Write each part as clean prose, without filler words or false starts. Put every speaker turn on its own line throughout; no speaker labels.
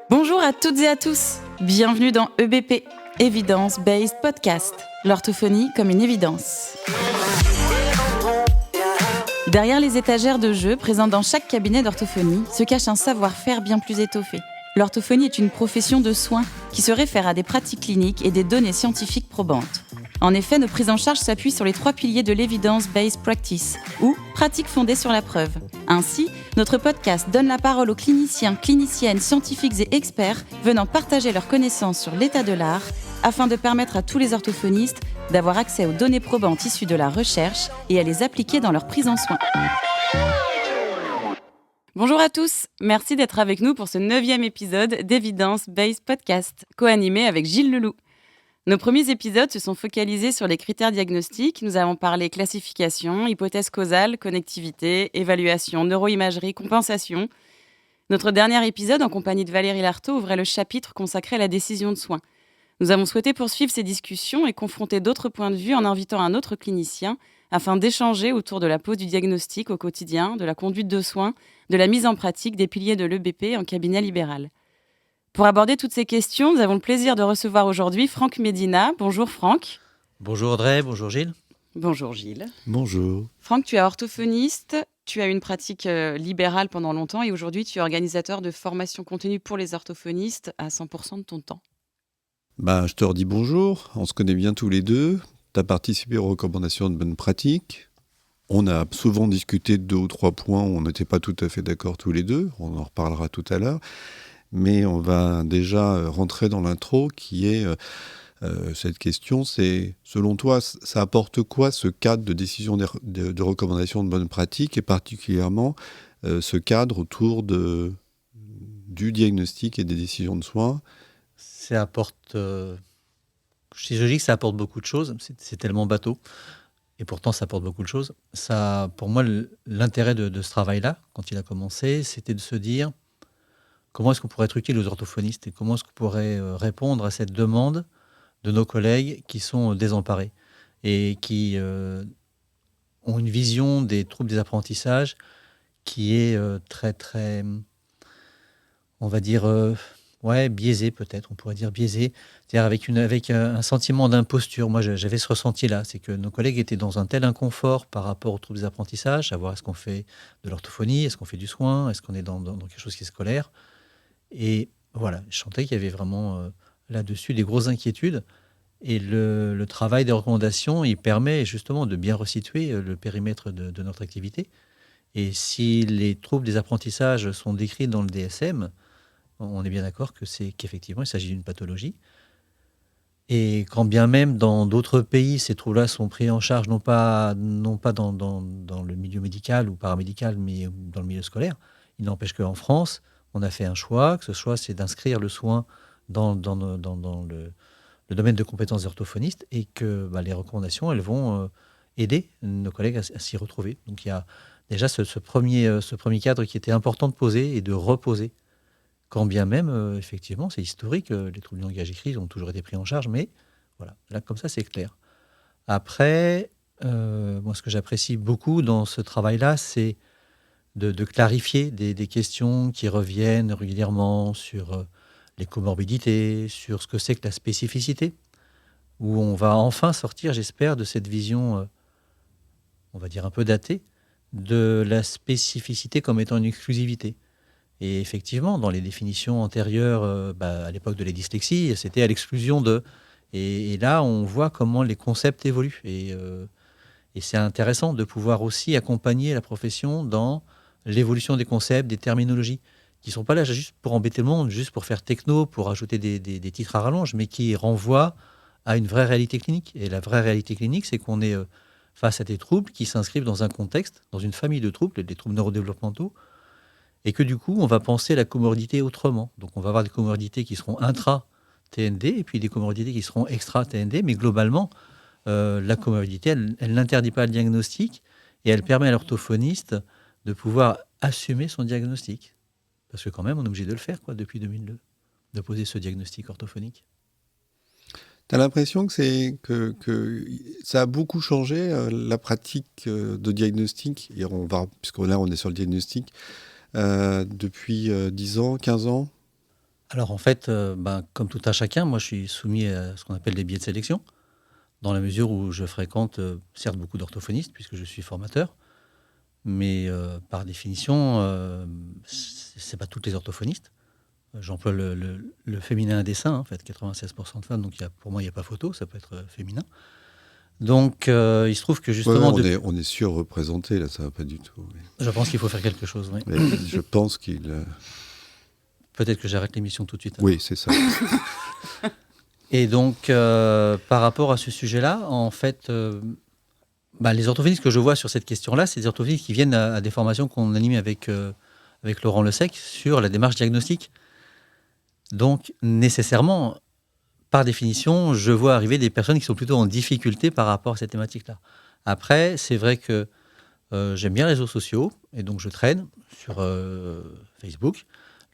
Bonjour à toutes et à tous, bienvenue dans EBP, Evidence Based Podcast, l'orthophonie comme une évidence. Derrière les étagères de jeux présents dans chaque cabinet d'orthophonie se cache un savoir-faire bien plus étoffé. L'orthophonie est une profession de soins qui se réfère à des pratiques cliniques et des données scientifiques probantes. En effet, nos prises en charge s'appuient sur les 3 piliers de l'Evidence-Based Practice, ou pratique fondée sur la preuve. Ainsi, notre podcast donne la parole aux cliniciens, cliniciennes, scientifiques et experts venant partager leurs connaissances sur l'état de l'art afin de permettre à tous les orthophonistes d'avoir accès aux données probantes issues de la recherche et à les appliquer dans leur prise en soin. Bonjour à tous, merci d'être avec nous pour ce 9e épisode d'Evidence-Based Podcast, co-animé avec Gilles Leloup. Nos premiers épisodes se sont focalisés sur les critères diagnostiques. Nous avons parlé classification, hypothèse causale, connectivité, évaluation, neuroimagerie, compensation. Notre dernier épisode, en compagnie de Valérie Lartaud, ouvrait le chapitre consacré à la décision de soins. Nous avons souhaité poursuivre ces discussions et confronter d'autres points de vue en invitant un autre clinicien afin d'échanger autour de la pose du diagnostic au quotidien, de la conduite de soins, de la mise en pratique des piliers de l'EBP en cabinet libéral. Pour aborder toutes ces questions, nous avons le plaisir de recevoir aujourd'hui Franck Medina. Bonjour Franck.
Bonjour Audrey, bonjour Gilles.
Bonjour Gilles.
Bonjour.
Franck, tu es orthophoniste, tu as eu une pratique libérale pendant longtemps et aujourd'hui tu es organisateur de formation continue pour les orthophonistes à 100% de ton temps.
Je te redis bonjour, on se connaît bien tous les deux. Tu as participé aux recommandations de bonne pratique. On a souvent discuté de 2 ou 3 points où on n'était pas tout à fait d'accord tous les deux. On en reparlera tout à l'heure. Mais on va déjà rentrer dans l'intro qui est cette question, c'est selon toi, ça apporte quoi ce cadre de décision de recommandation de bonne pratique et particulièrement ce cadre autour du diagnostic et des décisions de soins?
Ça apporte, je dis que ça apporte beaucoup de choses, c'est tellement bateau et pourtant ça apporte beaucoup de choses. Ça, pour moi, l'intérêt de ce travail-là, quand il a commencé, c'était de se dire comment est-ce qu'on pourrait être utile aux orthophonistes et comment est-ce qu'on pourrait répondre à cette demande de nos collègues qui sont désemparés et qui ont une vision des troubles des apprentissages qui est très, très, on va dire, biaisée peut-être, on pourrait dire biaisée, c'est-à-dire avec un sentiment d'imposture. Moi, j'avais ce ressenti-là, c'est que nos collègues étaient dans un tel inconfort par rapport aux troubles des apprentissages, à voir est-ce qu'on fait de l'orthophonie, est-ce qu'on fait du soin, est-ce qu'on est dans quelque chose qui est scolaire. Et voilà, je sentais qu'il y avait vraiment là-dessus des grosses inquiétudes. Et le travail des recommandations, il permet justement de bien resituer le périmètre de notre activité. Et si les troubles des apprentissages sont décrits dans le DSM, on est bien d'accord qu'effectivement, il s'agit d'une pathologie. Et quand bien même dans d'autres pays, ces troubles-là sont pris en charge non pas dans le milieu médical ou paramédical, mais dans le milieu scolaire, il n'empêche qu'en France, on a fait un choix, que ce choix, c'est d'inscrire le soin dans le domaine de compétences des orthophonistes et que les recommandations, elles vont aider nos collègues à s'y retrouver. Donc il y a déjà ce premier cadre qui était important de poser et de reposer. Quand bien même, effectivement, c'est historique, les troubles du langage écrit ont toujours été pris en charge, mais voilà, là, comme ça, c'est clair. Après, moi, ce que j'apprécie beaucoup dans ce travail-là, c'est de clarifier des questions qui reviennent régulièrement sur les comorbidités, sur ce que c'est que la spécificité, où on va enfin sortir, j'espère, de cette vision, on va dire un peu datée, de la spécificité comme étant une exclusivité. Et effectivement, dans les définitions antérieures, à l'époque de la dyslexie, c'était à l'exclusion de... Et là, on voit comment les concepts évoluent. Et c'est intéressant de pouvoir aussi accompagner la profession dans l'évolution des concepts, des terminologies, qui ne sont pas là juste pour embêter le monde, juste pour faire techno, pour ajouter des titres à rallonge, mais qui renvoient à une vraie réalité clinique. Et la vraie réalité clinique, c'est qu'on est face à des troubles qui s'inscrivent dans un contexte, dans une famille de troubles, des troubles neurodéveloppementaux, et que du coup, on va penser la comorbidité autrement. Donc on va avoir des comorbidités qui seront intra-TND, et puis des comorbidités qui seront extra-TND, mais globalement, la comorbidité, elle n'interdit pas le diagnostic, et elle permet à l'orthophoniste de pouvoir assumer son diagnostic. Parce que quand même, on est obligé de le faire depuis 2002, de poser ce diagnostic orthophonique.
Tu as l'impression que ça a beaucoup changé, la pratique de diagnostic, et puisque là on est sur le diagnostic, depuis 10 ans, 15 ans?
Alors en fait, comme tout un chacun, moi je suis soumis à ce qu'on appelle les biais de sélection, dans la mesure où je fréquente certes beaucoup d'orthophonistes, puisque je suis formateur, mais par définition, c'est pas toutes les orthophonistes. J'emploie le féminin indécin, en fait, 96% de femmes, donc pour moi il n'y a pas photo, ça peut être féminin. Donc il se trouve que justement...
On est surreprésenté, là, ça va pas du tout. Oui.
Je pense qu'il faut faire quelque chose, oui.
Mais je pense qu'il...
Peut-être que j'arrête l'émission tout de suite.
Oui, c'est ça.
Et donc, par rapport à ce sujet-là, en fait, les orthophonistes que je vois sur cette question-là, c'est des orthophonistes qui viennent à des formations qu'on anime avec Laurent Lesec sur la démarche diagnostique. Donc, nécessairement, par définition, je vois arriver des personnes qui sont plutôt en difficulté par rapport à cette thématique-là. Après, c'est vrai que j'aime bien les réseaux sociaux, et donc je traîne sur Facebook,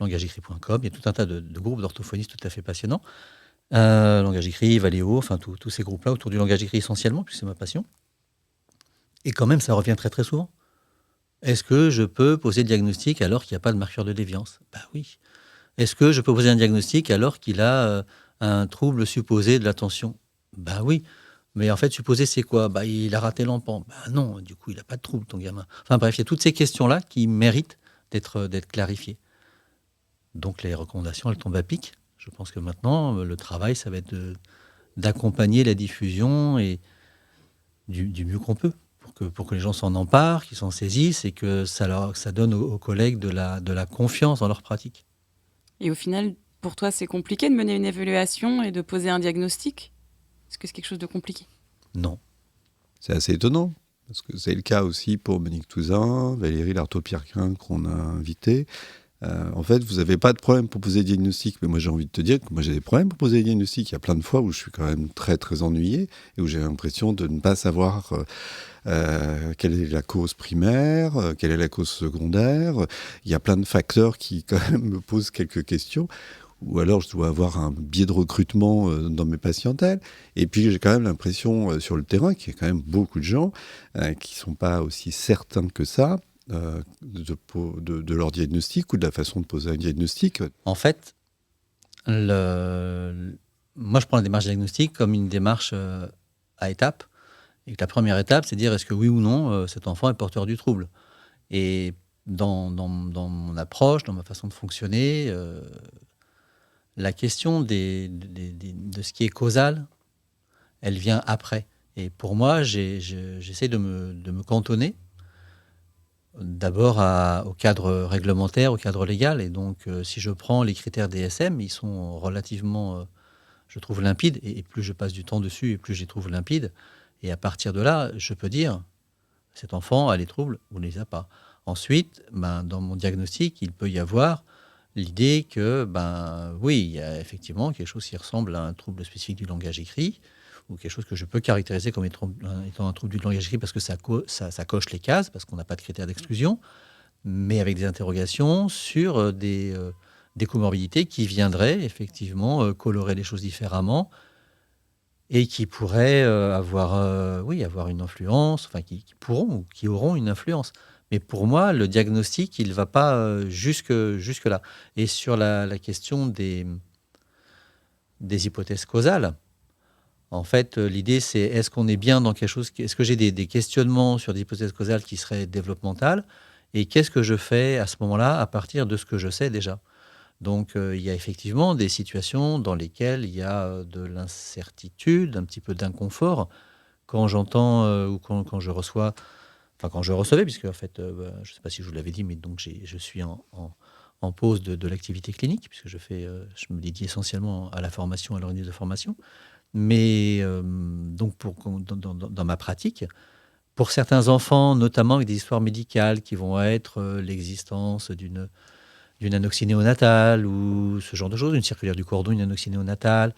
langageécrit.com, il y a tout un tas de groupes d'orthophonistes tout à fait passionnants. Langage écrit, Valéo, enfin tous ces groupes-là autour du langage écrit essentiellement, puisque c'est ma passion. Et quand même, ça revient très très souvent. Est-ce que je peux poser le diagnostic alors qu'il n'y a pas de marqueur de déviance ? Oui. Est-ce que je peux poser un diagnostic alors qu'il a un trouble supposé de l'attention ? Oui. Mais en fait, supposé, c'est quoi ? Il a raté l'empant. Non, du coup, il n'a pas de trouble, ton gamin. Enfin bref, il y a toutes ces questions-là qui méritent d'être clarifiées. Donc les recommandations, elles tombent à pic. Je pense que maintenant, le travail, ça va être d'accompagner la diffusion et du mieux qu'on peut pour que les gens s'en emparent, qu'ils s'en saisissent et que ça donne aux collègues de la confiance dans leur pratique.
Et au final, pour toi, c'est compliqué de mener une évaluation et de poser un diagnostic ? Est-ce que c'est quelque chose de compliqué ?
Non.
C'est assez étonnant, parce que c'est le cas aussi pour Monique Touzin, Valérie Lartaud-Pierquin qu'on a invité. En fait, vous n'avez pas de problème pour poser des diagnostics, mais moi j'ai envie de te dire que moi j'ai des problèmes pour poser des diagnostics. Il y a plein de fois où je suis quand même très très ennuyé et où j'ai l'impression de ne pas savoir quelle est la cause primaire, quelle est la cause secondaire. Il y a plein de facteurs qui quand même me posent quelques questions. Ou alors je dois avoir un biais de recrutement dans mes patientèles. Et puis j'ai quand même l'impression sur le terrain qu'il y a quand même beaucoup de gens qui ne sont pas aussi certains que ça de leur diagnostic ou de la façon de poser un diagnostic.
En fait, moi je prends la démarche diagnostique comme une démarche à étapes. Et que la première étape, c'est de dire est-ce que oui ou non cet enfant est porteur du trouble. Et dans mon approche, dans ma façon de fonctionner, la question de ce qui est causal, elle vient après. Et pour moi, j'essaie de me cantonner d'abord au cadre réglementaire, au cadre légal. Et donc, si je prends les critères DSM, ils sont relativement, je trouve, limpides. Et plus je passe du temps dessus, et plus je les trouve limpides. Et à partir de là, je peux dire, cet enfant a les troubles ou ne les a pas. Ensuite, dans mon diagnostic, il peut y avoir l'idée que, oui, il y a effectivement quelque chose qui ressemble à un trouble spécifique du langage écrit, ou quelque chose que je peux caractériser comme étant un trouble du langage écrit parce que ça coche les cases, parce qu'on n'a pas de critères d'exclusion, mais avec des interrogations sur des comorbidités qui viendraient effectivement colorer les choses différemment et qui pourraient avoir une influence, enfin qui pourront ou qui auront une influence. Mais pour moi, le diagnostic, il ne va pas jusque-là. Et sur la question des hypothèses causales, en fait, l'idée, c'est est-ce qu'on est bien dans quelque chose, est-ce que j'ai des questionnements sur des hypothèses causales qui seraient développementales, et qu'est-ce que je fais à ce moment-là à partir de ce que je sais déjà. Donc, il y a effectivement des situations dans lesquelles il y a de l'incertitude, un petit peu d'inconfort, quand j'entends ou quand je reçois, enfin quand je recevais, puisque en fait, je ne sais pas si je vous l'avais dit, mais donc je suis en pause de l'activité clinique, puisque je me dédie essentiellement à la formation, à l'organisation de formation. Mais donc dans ma pratique, pour certains enfants, notamment avec des histoires médicales qui vont être l'existence d'une anoxie néonatale ou ce genre de choses, une circulaire du cordon, une anoxie néonatale,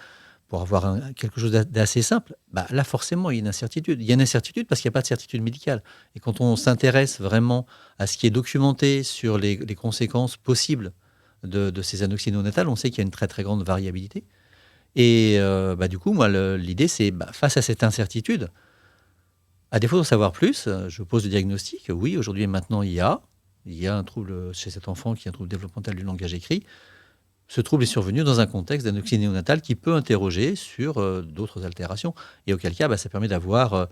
pour avoir quelque chose d'assez simple, là forcément il y a une incertitude. Il y a une incertitude parce qu'il n'y a pas de certitude médicale. Et quand on s'intéresse vraiment à ce qui est documenté sur les conséquences possibles de ces anoxies néonatales, on sait qu'il y a une très très grande variabilité. Et du coup, moi, l'idée, c'est, face à cette incertitude, à défaut d'en savoir plus, je pose le diagnostic. Oui, aujourd'hui et maintenant, il y a il y a un trouble chez cet enfant qui est un trouble développemental du langage écrit. Ce trouble est survenu dans un contexte d'anorexie néonatale qui peut interroger sur d'autres altérations. Et auquel cas, ça permet d'avoir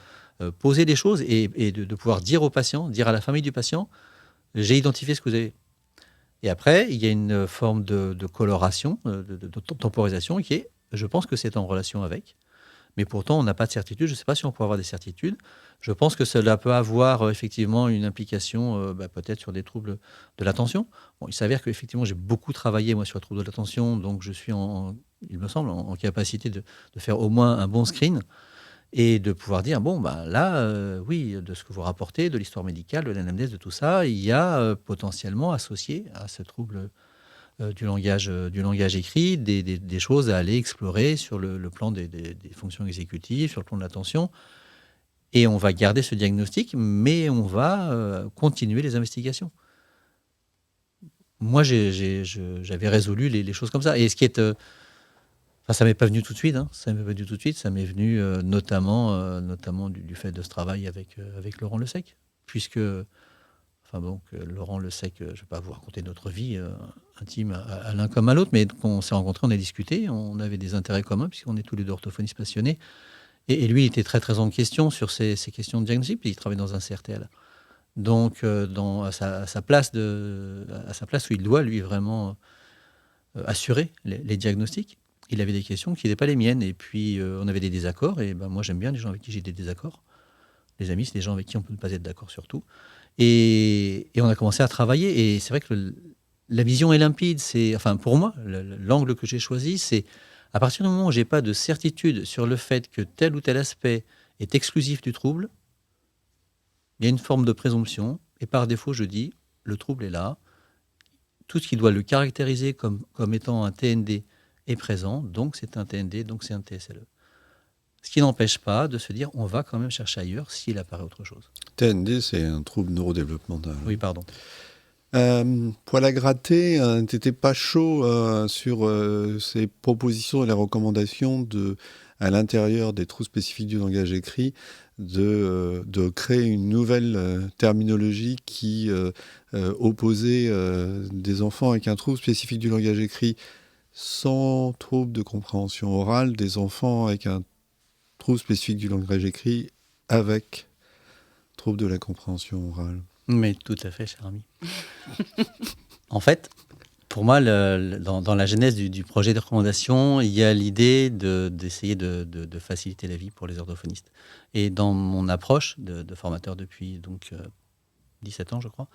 posé des choses et de pouvoir dire au patient, dire à la famille du patient, j'ai identifié ce que vous avez. Et après, il y a une forme de coloration, de temporisation qui est, je pense que c'est en relation avec. Mais pourtant, on n'a pas de certitude. Je ne sais pas si on peut avoir des certitudes. Je pense que cela peut avoir effectivement une implication peut-être sur des troubles de l'attention. Bon, il s'avère qu'effectivement, j'ai beaucoup travaillé moi sur les troubles de l'attention, donc je suis, il me semble, en capacité de faire au moins un bon screen et de pouvoir dire, oui, de ce que vous rapportez, de l'histoire médicale, de l'anamnèse, de tout ça, il y a potentiellement associé à ce trouble du langage écrit, des choses à aller explorer sur le plan des fonctions exécutives, sur le plan de l'attention. Et on va garder ce diagnostic, mais on va continuer les investigations. Moi, j'avais résolu les choses comme ça. Et ce qui est... ça ne m'est pas venu tout de suite. Ça m'est pas venu tout de suite. Ça m'est venu notamment du fait de ce travail avec Laurent Lessec. Puisque... Laurent Lessec, je ne vais pas vous raconter notre vie intime à l'un comme à l'autre, mais on s'est rencontrés, on a discuté, on avait des intérêts communs, puisqu'on est tous les deux orthophonistes passionnés. Et lui, il était très, très en question sur ces questions de diagnostic, puis il travaille dans un CRTL. Donc, à sa place où il doit, lui, vraiment assurer les diagnostics, il avait des questions qui n'étaient pas les miennes. Et puis, on avait des désaccords. Et moi, j'aime bien les gens avec qui j'ai des désaccords. Les amis, c'est des gens avec qui on peut ne pas être d'accord sur tout. Et on a commencé à travailler. Et c'est vrai que la vision est limpide. Pour moi, l'angle que j'ai choisi, c'est à partir du moment où je n'ai pas de certitude sur le fait que tel ou tel aspect est exclusif du trouble, il y a une forme de présomption. Et par défaut, je dis, le trouble est là. Tout ce qui doit le caractériser comme étant un TND est présent. Donc, c'est un TND, donc c'est un TSLE. Ce qui n'empêche pas de se dire, on va quand même chercher ailleurs s'il apparaît autre chose.
TND, c'est un trouble neurodéveloppemental.
Oui, pardon.
Poil à gratter, tu n'étais pas chaud sur ces propositions et les recommandations à l'intérieur des troubles spécifiques du langage écrit de créer une nouvelle terminologie qui opposait des enfants avec un trouble spécifique du langage écrit sans trouble de compréhension orale, des enfants avec un trouble spécifique du langage écrit avec trouble de la compréhension orale.
Mais tout à fait, cher ami. En fait, pour moi, dans la genèse du projet de recommandation, il y a l'idée d'essayer de faciliter la vie pour les orthophonistes. Et dans mon approche de formateur depuis 17 ans, je crois,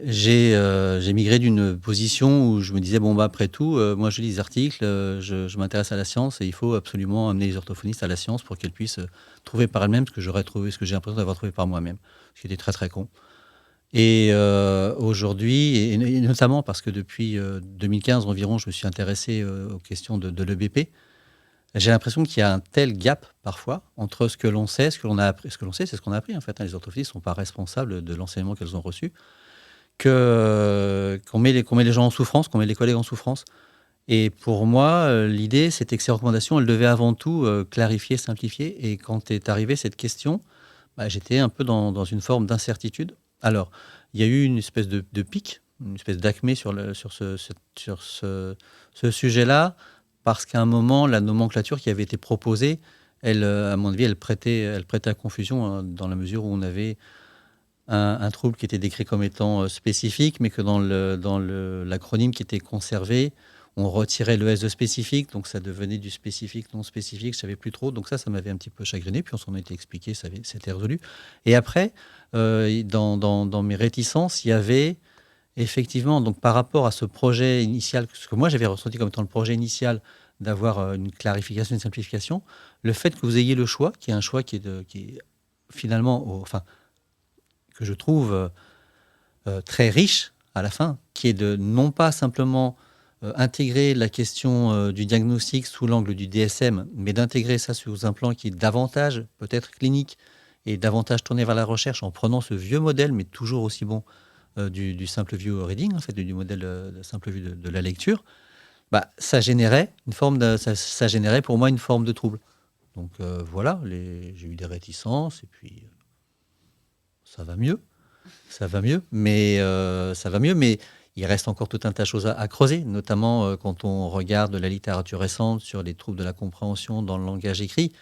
j'ai migré d'une position où je me disais, après tout, moi je lis des articles, je m'intéresse à la science et il faut absolument amener les orthophonistes à la science pour qu'elles puissent trouver par elles-mêmes ce que j'ai l'impression d'avoir trouvé par moi-même, ce qui était très très con. Et aujourd'hui, et notamment parce que depuis 2015 environ, je me suis intéressé aux questions de l'EBP, j'ai l'impression qu'il y a un tel gap parfois entre ce que l'on sait, ce que l'on a appris. Ce que l'on sait, c'est ce qu'on a appris en fait. Les orthophonistes ne sont pas responsables de l'enseignement qu'elles ont reçu. Qu'on met les gens en souffrance, qu'on met les collègues en souffrance. Et pour moi, l'idée, c'était que ces recommandations, elles devaient avant tout clarifier, simplifier. Et quand est arrivée cette question, j'étais un peu dans une forme d'incertitude. Alors, il y a eu une espèce de pic, une espèce d'acmé sur ce sujet-là, parce qu'à un moment, la nomenclature qui avait été proposée, elle, à mon avis, elle prêtait à confusion dans la mesure où on avait un trouble qui était décrit comme étant spécifique, mais que dans l'acronyme qui était conservé, on retirait le S de spécifique, donc ça devenait du spécifique, non spécifique, je ne savais plus trop. Donc ça m'avait un petit peu chagriné, puis on s'en était expliqué, c'était résolu. Et après, dans mes réticences, il y avait effectivement, donc par rapport à ce projet initial, ce que moi j'avais ressenti comme étant le projet initial, d'avoir une clarification, une simplification, le fait que vous ayez le choix, qui est un choix qui est finalement... que je trouve très riche à la fin, qui est de non pas simplement intégrer la question du diagnostic sous l'angle du DSM, mais d'intégrer ça sous un plan qui est davantage peut-être clinique et davantage tourné vers la recherche en prenant ce vieux modèle, mais toujours aussi bon, du simple view reading, en fait, du modèle de simple vue de la lecture, ça générait ça générait pour moi une forme de trouble. Donc voilà, j'ai eu des réticences et puis... ça va mieux. ça va mieux, mais il reste encore tout un tas de choses à creuser, notamment quand on regarde la littérature récente sur les troubles de la compréhension dans le langage écrit.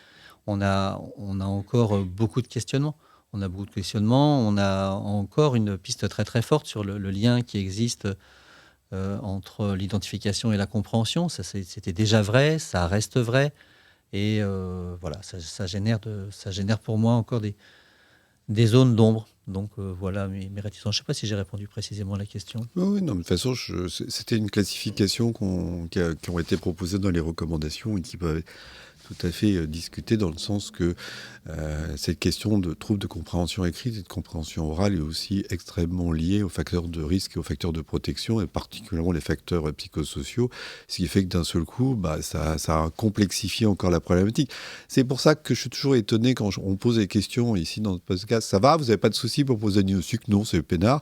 On a encore beaucoup de questionnements. On a beaucoup de questionnements. On a encore une piste très très forte sur le lien qui existe entre l'identification et la compréhension. C'était déjà vrai, ça reste vrai. Et voilà, ça génère pour moi encore des zones d'ombre. Donc voilà mes réticences. Je ne sais pas si j'ai répondu précisément à la question.
Oui, non, mais de toute façon, c'était une classification qui ont été proposées dans les recommandations et qui peuvent tout à fait discuter dans le sens que cette question de troubles de compréhension écrite et de compréhension orale est aussi extrêmement liée aux facteurs de risque et aux facteurs de protection, et particulièrement les facteurs psychosociaux, ce qui fait que d'un seul coup, ça complexifie encore la problématique. C'est pour ça que je suis toujours étonné quand on pose des questions ici dans notre podcast. Ça va, vous n'avez pas de soucis pour poser un diagnostic? Non, c'est peinard.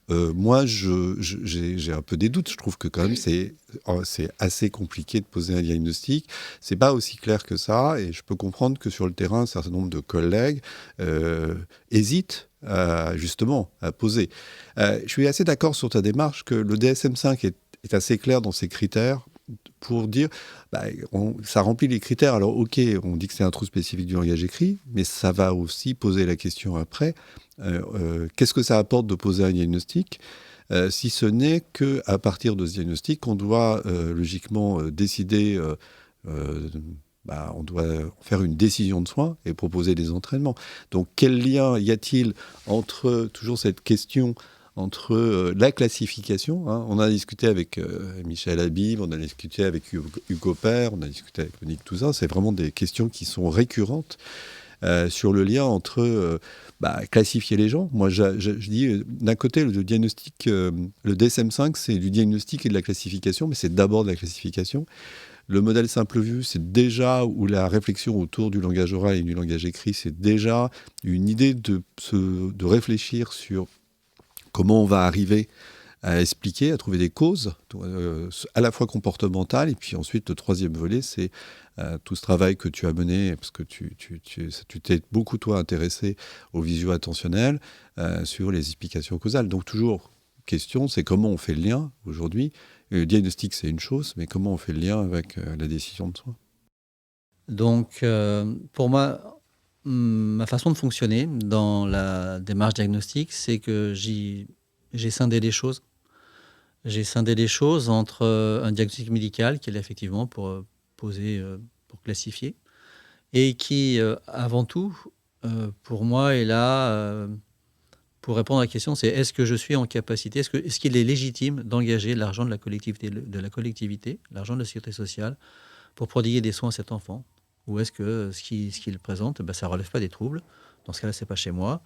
Moi, j'ai un peu des doutes. Je trouve que quand même, c'est assez compliqué de poser un diagnostic. C'est pas aussi clair que ça. Et je peux comprendre que sur le terrain, un certain nombre de collègues hésitent justement à poser. Je suis assez d'accord sur ta démarche que le DSM-5 est assez clair dans ses critères pour dire ça remplit les critères. Alors, ok, on dit que c'est un trouble spécifique du langage écrit, mais ça va aussi poser la question après. Qu'est-ce que ça apporte de poser un diagnostic si ce n'est qu'à partir de ce diagnostic, on doit logiquement décider, on doit faire une décision de soins et proposer des entraînements. Donc quel lien y a-t-il entre toujours cette question entre la classification, hein, on a discuté avec Michel Habib, on a discuté avec Hugo Père, on a discuté avec Monique Touzin, c'est vraiment des questions qui sont récurrentes sur le lien entre classifier les gens. Moi, je dis, d'un côté, le diagnostic, le DSM-5, c'est du diagnostic et de la classification, mais c'est d'abord de la classification. Le modèle simple vue, c'est déjà, ou la réflexion autour du langage oral et du langage écrit, c'est déjà une idée de réfléchir sur comment on va arriver à expliquer, à trouver des causes, à la fois comportementales, et puis ensuite, le troisième volet, c'est tout ce travail que tu as mené, parce que tu t'es beaucoup, toi, intéressé au visio-attentionnel, sur les explications causales. Donc, toujours, question, c'est comment on fait le lien, aujourd'hui. Le diagnostic, c'est une chose, mais comment on fait le lien avec la décision de soins?
Donc, pour moi, ma façon de fonctionner dans la démarche diagnostique, c'est que j'ai scindé les choses. J'ai scindé les choses entre un diagnostic médical, qui est là effectivement pour poser, pour classifier, et qui, avant tout, pour moi, est là pour répondre à la question, c'est est-ce que je suis en capacité, est-ce qu'il est légitime d'engager l'argent de la collectivité, l'argent de la sécurité sociale, pour prodiguer des soins à cet enfant? Ou est-ce que ce qu'il présente, ça ne relève pas des troubles? Dans ce cas-là, ce n'est pas chez moi.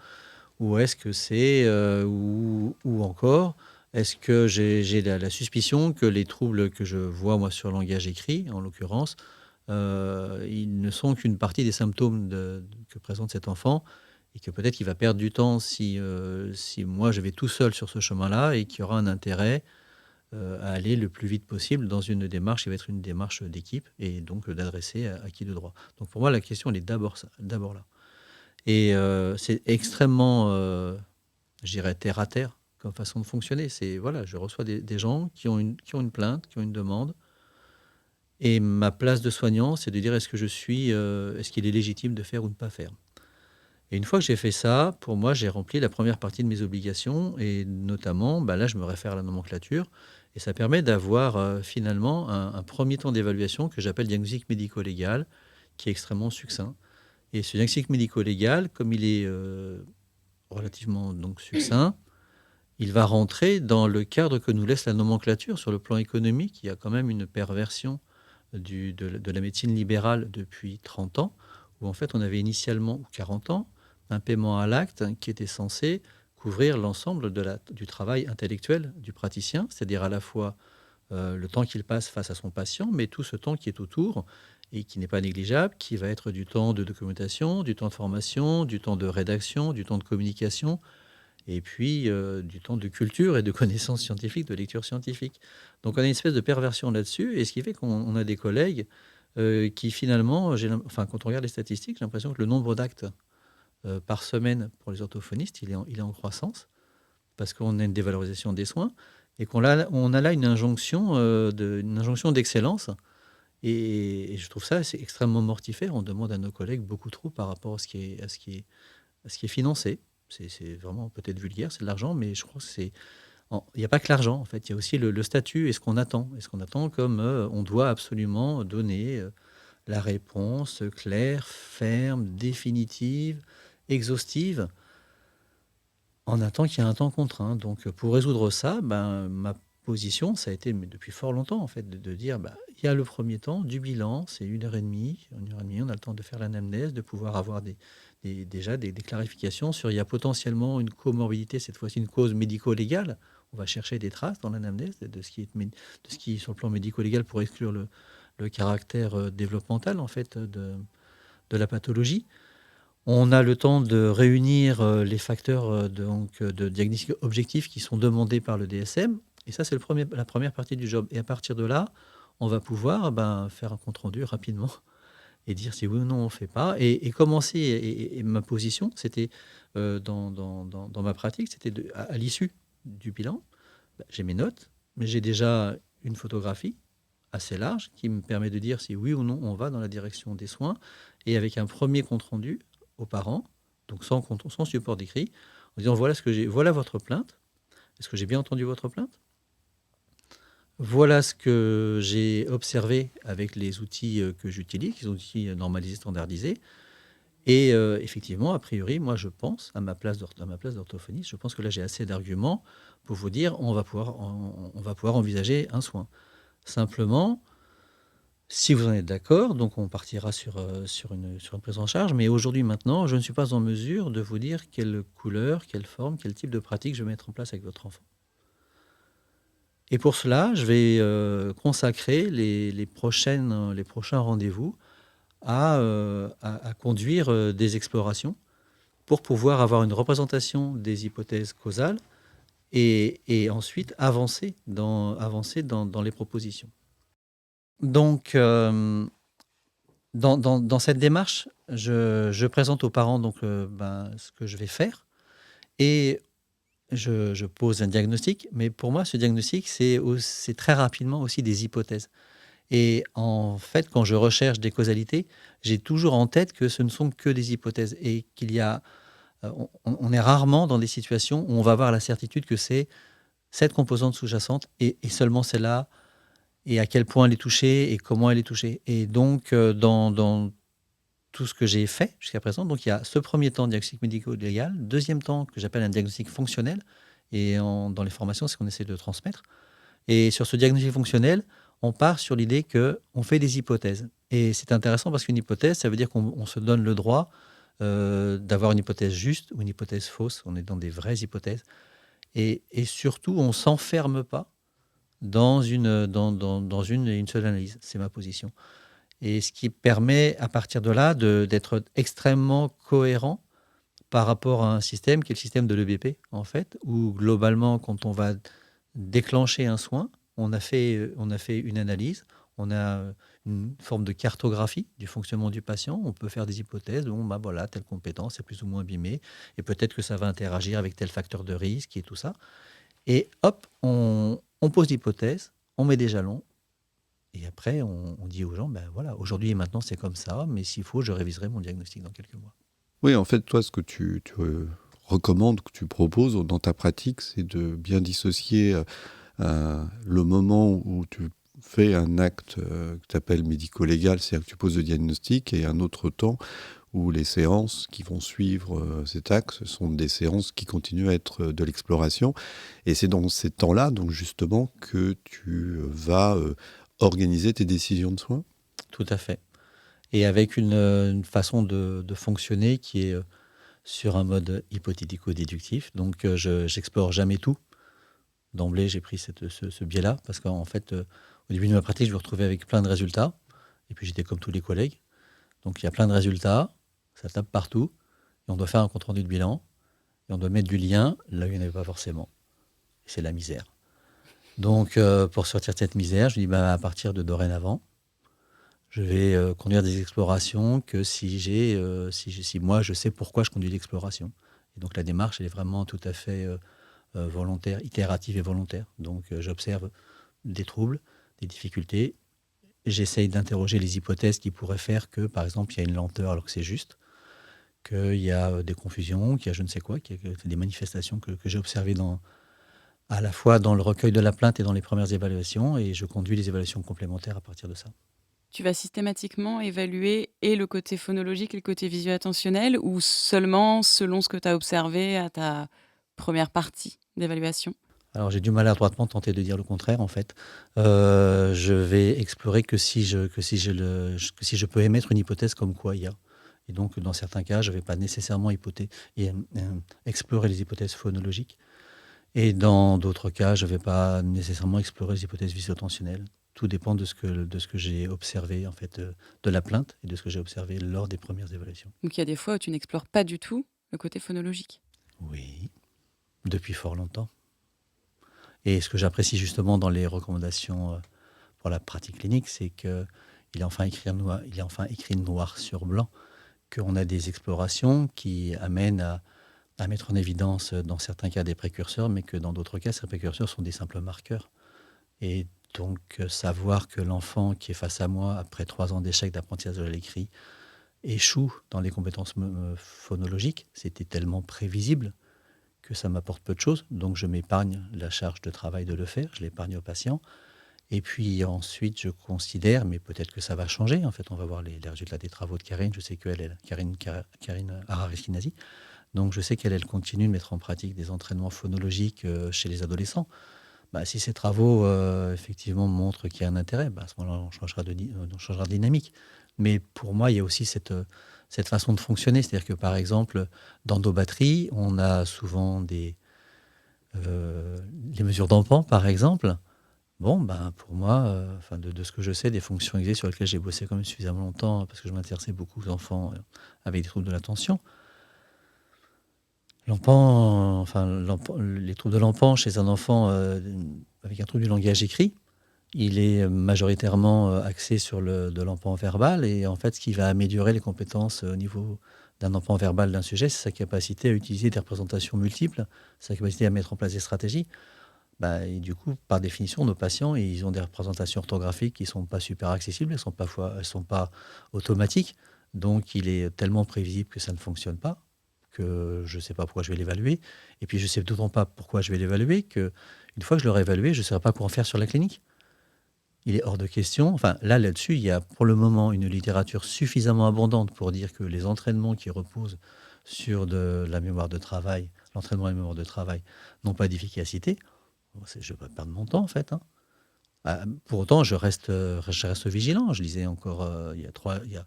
Ou est-ce que c'est... ou encore, est-ce que j'ai la suspicion que les troubles que je vois, moi, sur le langage écrit, en l'occurrence, ils ne sont qu'une partie des symptômes que présente cet enfant, et que peut-être qu'il va perdre du temps si moi, je vais tout seul sur ce chemin-là, et qu'il y aura un intérêt à aller le plus vite possible dans une démarche qui va être une démarche d'équipe, et donc d'adresser à qui de droit. Donc pour moi, la question, elle est d'abord là. Et c'est extrêmement, je dirais, terre à terre comme façon de fonctionner. C'est, voilà, je reçois des gens qui ont une plainte, qui ont une demande, et ma place de soignant, c'est de dire est-ce qu'il est légitime de faire ou de ne pas faire. Et une fois que j'ai fait ça, pour moi, j'ai rempli la première partie de mes obligations, et notamment, là, je me réfère à la nomenclature, et ça permet d'avoir finalement un premier temps d'évaluation que j'appelle diagnostic médico-légal, qui est extrêmement succinct. Et ce diagnostic médico-légal, comme il est relativement donc succinct, il va rentrer dans le cadre que nous laisse la nomenclature. Sur le plan économique, il y a quand même une perversion de la médecine libérale depuis 30 ans, où en fait on avait initialement, ou 40 ans, un paiement à l'acte qui était censé couvrir l'ensemble du travail intellectuel du praticien, c'est-à-dire à la fois le temps qu'il passe face à son patient, mais tout ce temps qui est autour et qui n'est pas négligeable, qui va être du temps de documentation, du temps de formation, du temps de rédaction, du temps de communication, et puis du temps de culture et de connaissances scientifiques, de lecture scientifique. Donc on a une espèce de perversion là-dessus, et ce qui fait qu'on a des collègues qui finalement, quand on regarde les statistiques, j'ai l'impression que le nombre d'actes par semaine pour les orthophonistes, il est en croissance. parce qu'on a une dévalorisation des soins, et on a là une injonction d'excellence. Et je trouve ça c'est extrêmement mortifère. On demande à nos collègues beaucoup trop par rapport à ce qui est financé. C'est vraiment peut-être vulgaire, c'est de l'argent, mais je crois que il n'y a pas que l'argent, en fait. Il y a aussi le statut et ce qu'on attend. Et ce qu'on attend comme on doit absolument donner la réponse claire, ferme, définitive, exhaustive. On attend qu'il y ait un temps contraint. Donc, pour résoudre ça, ma position, ça a été, mais depuis fort longtemps, en fait, de dire, il y a le premier temps du bilan, c'est 1h30. 1h30, on a le temps de faire l'anamnèse, de pouvoir avoir déjà des clarifications sur, il y a potentiellement une comorbidité, cette fois-ci une cause médico-légale. On va chercher des traces dans l'anamnèse de ce qui, sur le plan médico-légal, pour exclure le caractère développemental, en fait, de la pathologie. On a le temps de réunir les facteurs de diagnostic objectif qui sont demandés par le DSM. Et ça, c'est la première partie du job. Et à partir de là, on va pouvoir faire un compte-rendu rapidement et dire si oui ou non on ne fait pas. Et commencer, et ma position, c'était dans ma pratique, c'était à l'issue du bilan, j'ai mes notes, mais j'ai déjà une photographie assez large qui me permet de dire si oui ou non on va dans la direction des soins, et avec un premier compte-rendu aux parents, donc sans support d'écrit, en disant voilà votre plainte. Est-ce que j'ai bien entendu votre plainte? Voilà ce que j'ai observé avec les outils que j'utilise, les outils normalisés, standardisés. Et effectivement, a priori, moi je pense, à ma place d'orthophoniste, je pense que là j'ai assez d'arguments pour vous dire on va pouvoir envisager un soin. Simplement, si vous en êtes d'accord, donc on partira sur une prise en charge. Mais aujourd'hui, maintenant, je ne suis pas en mesure de vous dire quelle couleur, quelle forme, quel type de pratique je vais mettre en place avec votre enfant. Et pour cela, je vais consacrer les prochains rendez-vous à conduire des explorations pour pouvoir avoir une représentation des hypothèses causales et ensuite avancer dans les propositions. Donc, dans cette démarche, je présente aux parents ce que je vais faire et je pose un diagnostic. Mais pour moi, ce diagnostic, c'est très rapidement aussi des hypothèses. Et en fait, quand je recherche des causalités, j'ai toujours en tête que ce ne sont que des hypothèses et qu'il y a, on est rarement dans des situations où on va avoir la certitude que c'est cette composante sous-jacente et seulement celle-là, et à quel point elle est touchée et comment elle est touchée. Et donc, dans tout ce que j'ai fait jusqu'à présent, donc il y a ce premier temps diagnostic médico-légal, deuxième temps que j'appelle un diagnostic fonctionnel, et dans les formations, c'est ce qu'on essaie de transmettre. Et sur ce diagnostic fonctionnel, on part sur l'idée qu'on fait des hypothèses. Et c'est intéressant parce qu'une hypothèse, ça veut dire qu'on se donne le droit d'avoir une hypothèse juste ou une hypothèse fausse. On est dans des vraies hypothèses. Et surtout, on ne s'enferme pas dans une seule analyse. C'est ma position. Et ce qui permet, à partir de là, d'être extrêmement cohérent par rapport à un système qui est le système de l'EBP, en fait, où globalement, quand on va déclencher un soin, on a fait une analyse, on a une forme de cartographie du fonctionnement du patient, on peut faire des hypothèses, voilà, telle compétence est plus ou moins abîmée, et peut-être que ça va interagir avec tel facteur de risque et tout ça. Et hop, on pose l'hypothèse, on met des jalons, et après on dit aux gens, voilà, aujourd'hui et maintenant c'est comme ça, mais s'il faut, je réviserai mon diagnostic dans quelques mois.
Oui, en fait, toi, ce que tu recommandes, que tu proposes dans ta pratique, c'est de bien dissocier le moment où tu fais un acte que tu appelles médico-légal, c'est-à-dire que tu poses le diagnostic, et un autre temps où les séances qui vont suivre cet acte sont des séances qui continuent à être de l'exploration. Et c'est dans ces temps-là, donc justement, que tu vas organiser tes décisions de soins.
Tout à fait. Et avec une façon de fonctionner qui est sur un mode hypothético-déductif. Donc, je n'explore jamais tout. D'emblée, j'ai pris ce biais-là parce qu'en fait, au début de ma pratique, je me retrouvais avec plein de résultats. Et puis, j'étais comme tous les collègues. Donc, il y a plein de résultats, ça tape partout. Et on doit faire un compte-rendu de bilan. Et on doit mettre du lien là où il n'y en avait pas forcément. Et c'est la misère. Donc, pour sortir de cette misère, je me dis, à partir de dorénavant, je vais conduire des explorations que si moi, je sais pourquoi je conduis l'exploration. Et donc, la démarche, elle est vraiment tout à fait volontaire, itérative et volontaire. Donc j'observe des troubles, des difficultés. J'essaye d'interroger les hypothèses qui pourraient faire que, par exemple, il y a une lenteur alors que c'est juste, qu'il y a des confusions, qu'il y a je ne sais quoi, qu'il y a des manifestations que j'ai observées à la fois dans le recueil de la plainte et dans les premières évaluations, et je conduis les évaluations complémentaires à partir de ça.
Tu vas systématiquement évaluer et le côté phonologique et le côté visuo-attentionnel, ou seulement selon ce que tu as observé à ta première partie d'évaluation?
Alors j'ai du mal maladroitement tenter de dire le contraire en fait. Je vais explorer que si je peux émettre une hypothèse comme quoi il y a. Et donc dans certains cas, je ne vais pas nécessairement explorer les hypothèses phonologiques. Et dans d'autres cas, je ne vais pas nécessairement explorer les hypothèses visuo-attentionnelles. Tout dépend de ce que j'ai observé en fait, de la plainte et de ce que j'ai observé lors des premières évaluations.
Donc il y a des fois où tu n'explores pas du tout le côté phonologique.
Oui, depuis fort longtemps. Et ce que j'apprécie justement dans les recommandations pour la pratique clinique, c'est qu'il est enfin écrit noir sur blanc qu'on a des explorations qui amènent à mettre en évidence dans certains cas des précurseurs, mais que dans d'autres cas, ces précurseurs sont des simples marqueurs. Et donc savoir que l'enfant qui est face à moi, après 3 ans d'échec d'apprentissage de l'écrit, échoue dans les compétences phonologiques, c'était tellement prévisible que ça m'apporte peu de choses, donc je m'épargne la charge de travail de le faire, je l'épargne au patient. Et puis ensuite, je considère, mais peut-être que ça va changer, en fait, on va voir les résultats des travaux de Karine, je sais Karine Harari-Eskenazi, donc je sais qu'elle continue de mettre en pratique des entraînements phonologiques chez les adolescents. Si ces travaux, effectivement, montrent qu'il y a un intérêt, à ce moment-là, on changera de dynamique. Mais pour moi, il y a aussi cette façon de fonctionner. C'est-à-dire que, par exemple, dans nos batteries, on a souvent les mesures d'empan, par exemple. Bon, pour moi, de ce que je sais, des fonctions exé sur lesquelles j'ai bossé quand même suffisamment longtemps, parce que je m'intéressais beaucoup aux enfants avec des troubles de l'attention. Les troubles de l'empan chez un enfant avec un trouble du langage écrit, il est majoritairement axé sur de l'empan verbal, et en fait, ce qui va améliorer les compétences au niveau d'un empan verbal d'un sujet, c'est sa capacité à utiliser des représentations multiples, sa capacité à mettre en place des stratégies. Et du coup, par définition, nos patients, ils ont des représentations orthographiques qui ne sont pas super accessibles, elles sont pas automatiques, donc il est tellement prévisible que ça ne fonctionne pas, que je ne sais pas pourquoi je vais l'évaluer. Et puis je ne sais d'autant pas pourquoi je vais l'évaluer qu'une fois que je l'aurai évalué, je ne saurai pas quoi en faire sur la clinique. Il est hors de question. Là-dessus, il y a pour le moment une littérature suffisamment abondante pour dire que les entraînements qui reposent sur de la mémoire de travail, l'entraînement et la mémoire de travail, n'ont pas d'efficacité. Je ne vais pas perdre mon temps, en fait. Pour autant, je reste vigilant. Je lisais encore il y a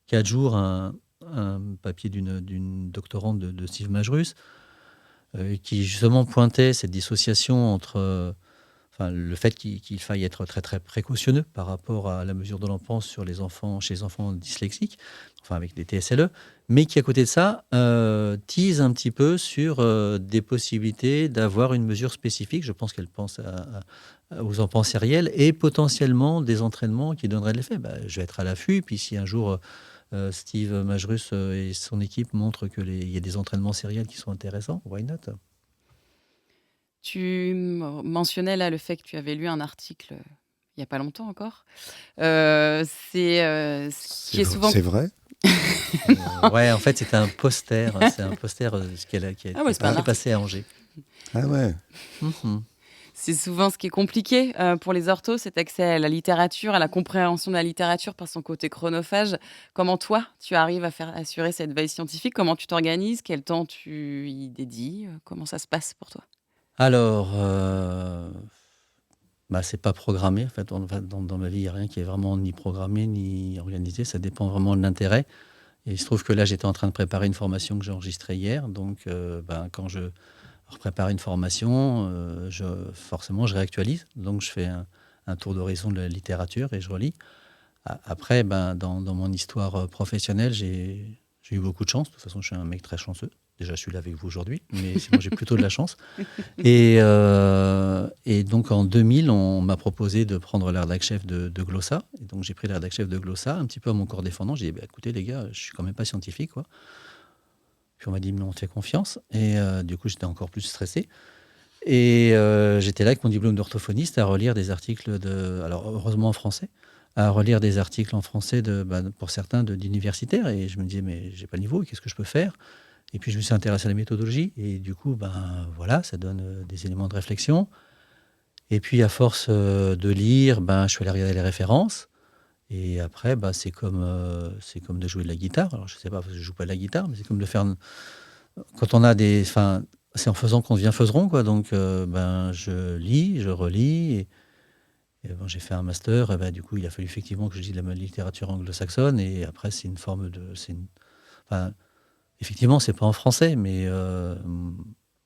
4 jours un papier d'une doctorante de Steve Majrus qui justement pointait cette dissociation entre le fait qu'il faille être très très précautionneux par rapport à la mesure de l'empan chez les enfants dyslexiques, avec des TSLE, mais qui à côté de ça tease un petit peu sur des possibilités d'avoir une mesure spécifique. Je pense qu'elle pense aux enfants sériels et potentiellement des entraînements qui donneraient de l'effet. Je vais être à l'affût, puis si un jour Steve Majrus et son équipe montrent qu'il y a des entraînements sériels qui sont intéressants, why not?
Tu mentionnais là le fait que tu avais lu un article il n'y a pas longtemps encore. C'est ce qui est souvent.
C'est vrai?
Ouais, en fait, c'était un poster. C'est un poster qui est passé à Angers.
Ah ouais.
Mm-hmm.
C'est souvent ce qui est compliqué pour les orthos, cet accès à la littérature, à la compréhension de la littérature par son côté chronophage. Comment toi, tu arrives à faire assurer cette veille scientifique? Comment tu t'organises? Quel temps tu y dédies? Comment ça se passe pour toi?
Alors, c'est pas programmé. En fait, dans ma vie, il n'y a rien qui est vraiment ni programmé ni organisé. Ça dépend vraiment de l'intérêt. Et il se trouve que là, j'étais en train de préparer une formation que j'ai enregistrée hier. Donc, quand je prépare une formation, forcément, je réactualise. Donc, je fais un tour d'horizon de la littérature et je relis. Après, dans mon histoire professionnelle, j'ai eu beaucoup de chance. De toute façon, je suis un mec très chanceux. Déjà, je suis là avec vous aujourd'hui, mais sinon, j'ai plutôt de la chance. Et donc, en 2000, on m'a proposé de prendre la rédac chef de Glossa. Et donc, j'ai pris la rédac chef de Glossa, un petit peu à mon corps défendant. J'ai dit, écoutez, les gars, je suis quand même pas scientifique, quoi. Puis on m'a dit, mais on te fait confiance. Et du coup, j'étais encore plus stressé. Et j'étais là avec mon diplôme d'orthophoniste à relire des articles alors heureusement en français, à relire des articles en français pour certains d'universitaires. Et je me disais, mais j'ai pas le niveau, qu'est-ce que je peux faire? Et puis je me suis intéressé à la méthodologie. Et du coup, voilà, ça donne des éléments de réflexion. Et puis à force de lire, je suis allé regarder les références. Et après, c'est comme de jouer de la guitare. Alors je sais pas, parce que je joue pas de la guitare, mais c'est comme de faire... Quand on a c'est en faisant qu'on devient feuseron, quoi. Donc, je lis, je relis. Et j'ai fait un master. Et du coup, il a fallu effectivement que je lise la littérature anglo-saxonne. Et après, c'est une forme de... effectivement, c'est pas en français, mais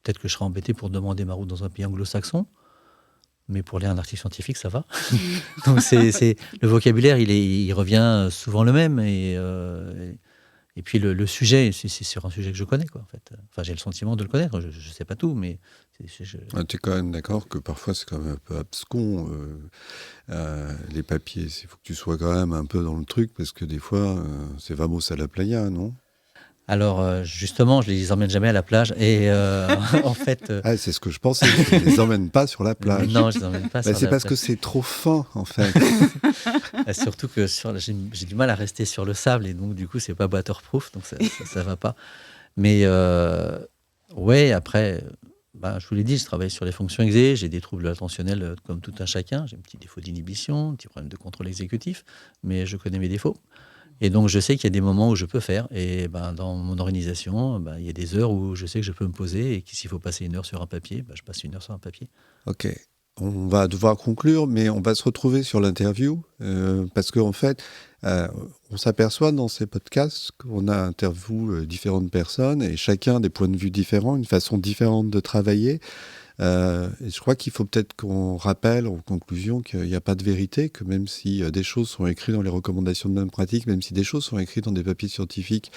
peut-être que je serais embêté pour demander ma route dans un pays anglo-saxon. Mais pour lire un article scientifique, ça va. Donc, le vocabulaire, il revient souvent le même. Et puis le sujet, c'est sur un sujet que je connais, quoi, en fait. Enfin, j'ai le sentiment de le connaître. Je ne sais pas tout, mais...
Tu es quand même d'accord que parfois c'est quand même un peu abscon, les papiers. Il faut que tu sois quand même un peu dans le truc, parce que des fois, c'est vamos à la playa, non?
Alors, justement, je ne les emmène jamais à la plage. Et en fait...
c'est ce que je pensais. Je ne les emmène pas sur la plage.
Non, je ne les emmène pas sur la plage.
C'est parce que c'est trop fin, en fait.
Surtout que j'ai du mal à rester sur le sable. Et donc, du coup, ce n'est pas waterproof. Donc, ça ne va pas. Mais, ouais, après... je vous l'ai dit, je travaille sur les fonctions exé. J'ai des troubles attentionnels comme tout un chacun. J'ai un petit défaut d'inhibition, un petit problème de contrôle exécutif. Mais je connais mes défauts. Et donc, je sais qu'il y a des moments où je peux faire. Et dans mon organisation, il y a des heures où je sais que je peux me poser et que s'il faut passer 1 heure sur un papier, je passe 1 heure sur un papier.
Ok. On va devoir conclure, mais on va se retrouver sur l'interview parce qu'en fait, on s'aperçoit dans ces podcasts qu'on a interviewé différentes personnes et chacun a des points de vue différents, une façon différente de travailler. Et je crois qu'il faut peut-être qu'on rappelle en conclusion qu'il n'y a pas de vérité, que même si des choses sont écrites dans les recommandations de bonne pratique, même si des choses sont écrites dans des papiers scientifiques,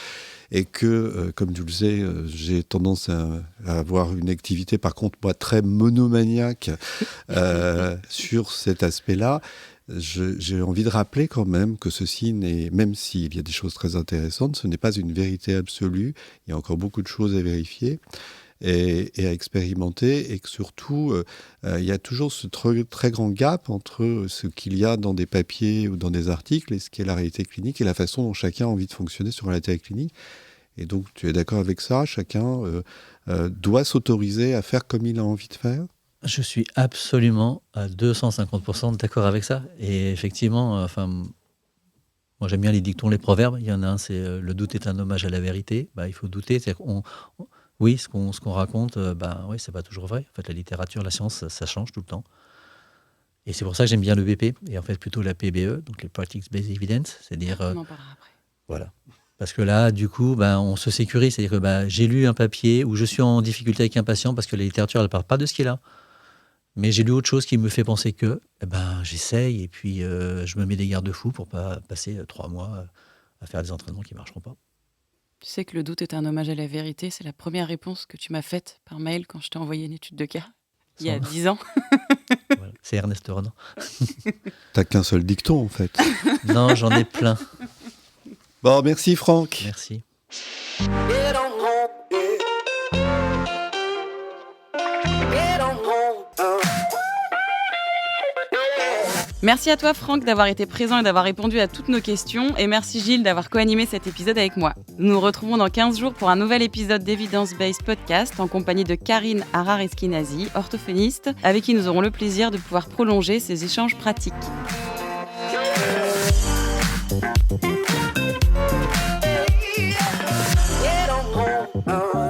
et que, comme tu le sais, j'ai tendance à avoir une activité, par contre, moi, très monomaniaque sur cet aspect-là, j'ai envie de rappeler quand même que ceci n'est, même s'il y a des choses très intéressantes, ce n'est pas une vérité absolue, il y a encore beaucoup de choses à vérifier. Et à expérimenter, et que surtout, il y a toujours ce très grand gap entre ce qu'il y a dans des papiers ou dans des articles et ce qui est la réalité clinique et la façon dont chacun a envie de fonctionner sur la réalité clinique. Et donc, tu es d'accord avec ça? Chacun doit s'autoriser à faire comme il a envie de faire?
Je suis absolument à 250% d'accord avec ça. Et effectivement, moi j'aime bien les dictons, les proverbes. Il y en a un, c'est le doute est un hommage à la vérité. Il faut douter. C'est-à-dire oui, ce qu'on raconte, oui, c'est pas toujours vrai. En fait, la littérature, la science, ça change tout le temps. Et c'est pour ça que j'aime bien le BP, et en fait plutôt la PBE, donc les Practice Based Evidence, c'est-à-dire...
On en parlera après.
Voilà. Parce que là, du coup, on se sécurise. C'est-à-dire que j'ai lu un papier où je suis en difficulté avec un patient parce que la littérature, elle ne parle pas de ce qu'il a. Mais j'ai lu autre chose qui me fait penser que j'essaye, et puis je me mets des garde-fous pour pas passer 3 mois à faire des entraînements qui ne marcheront pas.
Tu sais que le doute est un hommage à la vérité. C'est la première réponse que tu m'as faite par mail quand je t'ai envoyé une étude de cas, il y a 10 ans.
Voilà. C'est Ernest Renan.
T'as qu'un seul dicton, en fait.
Non, j'en ai plein.
Bon, merci Franck.
Merci.
Merci à toi Franck d'avoir été présent et d'avoir répondu à toutes nos questions. Et merci Gilles d'avoir co-animé cet épisode avec moi. Nous nous retrouvons dans 15 jours pour un nouvel épisode d'Evidence Based Podcast en compagnie de Karine Harar-Esquinazi, orthophoniste, avec qui nous aurons le plaisir de pouvoir prolonger ces échanges pratiques.
Get on home.